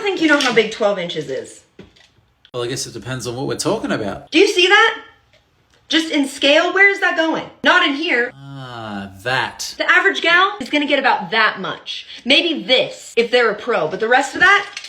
think you know how big 12 inches is. Well, I guess it depends on what we're talking about. Do you see that? Just in scale, where is that going? Not in here. Ah, that. The average gal is gonna get about that much. Maybe this, if they're a pro, but the rest of that,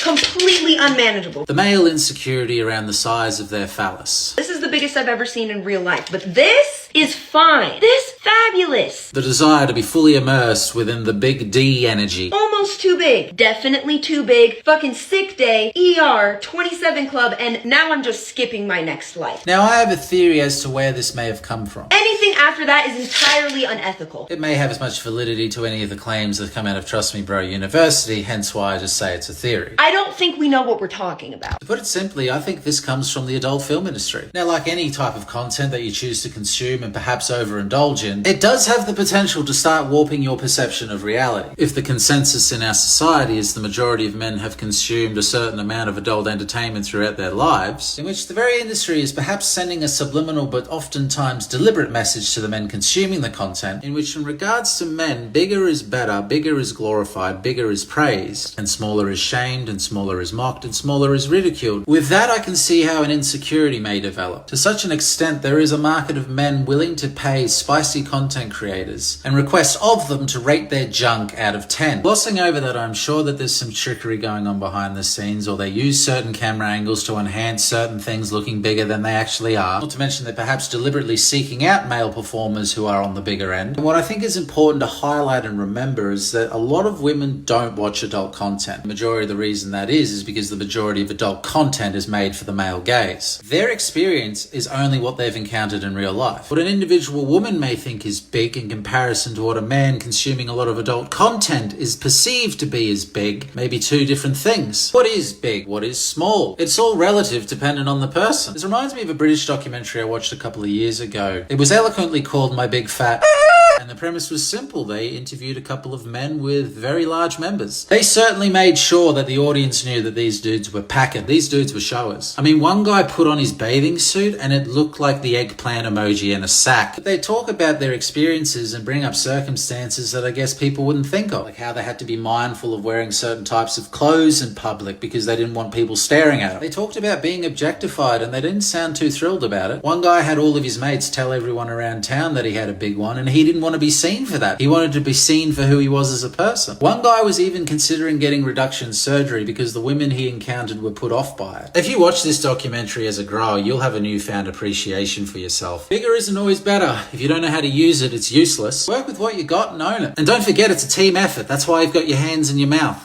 completely unmanageable. The male insecurity around the size of their phallus. This is the biggest I've ever seen in real life, but this is fine. This, fabulous. The desire to be fully immersed within the big D energy. Almost too big. Definitely too big. Fucking sick day, ER, 27 club, and now I'm just skipping my next life. Now, I have a theory as to where this may have come from. Anything after that is entirely unethical. It may have as much validity to any of the claims that come out of Trust Me Bro University, hence why I just say it's a theory. I don't think we know what we're talking about. To put it simply, I think this comes from the adult film industry. Now, like any type of content that you choose to consume and perhaps overindulge in, it does have the potential to start warping your perception of reality. If the consensus in our society is the majority of men have consumed a certain amount of adult entertainment throughout their lives, in which the very industry is perhaps sending a subliminal but oftentimes deliberate message to the men consuming the content, in which in regards to men, bigger is better, bigger is glorified, bigger is praised, and smaller is shamed, and smaller is mocked, and smaller is ridiculed. With that, I can see how an insecurity may develop. To such an extent, there is a market of men willing to pay spicy content creators and request of them to rate their junk out of 10. Glossing over that, I'm sure that there's some trickery going on behind the scenes, or they use certain camera angles to enhance certain things looking bigger than they actually are. Not to mention they're perhaps deliberately seeking out male performers who are on the bigger end. And what I think is important to highlight and remember is that a lot of women don't watch adult content. The majority of the reason that is because the majority of adult content is made for the male gaze. Their experience is only what they've encountered in real life. What an individual woman may think is big in comparison to what a man consuming a lot of adult content is perceived to be as big may be two different things. What is big? What is small? It's all relative dependent on the person. This reminds me of a British documentary I watched a couple of years ago. It was eloquently called My Big Fat... And the premise was simple. They interviewed a couple of men with very large members. They certainly made sure that the audience knew that these dudes were packing. These dudes were showers. I mean, one guy put on his bathing suit and it looked like the eggplant emoji in a sack. But they talk about their experiences and bring up circumstances that I guess people wouldn't think of. Like how they had to be mindful of wearing certain types of clothes in public because they didn't want people staring at them. They talked about being objectified and they didn't sound too thrilled about it. One guy had all of his mates tell everyone around town that he had a big one and he didn't want to be seen for that. He wanted to be seen for who he was as a person. One guy was even considering getting reduction surgery because the women he encountered were put off by it. If you watch this documentary as a grower, you'll have a newfound appreciation for yourself. Bigger isn't always better. If you don't know how to use it, it's useless. Work with what you got and own it. And don't forget, it's a team effort. That's why you've got your hands in your mouth.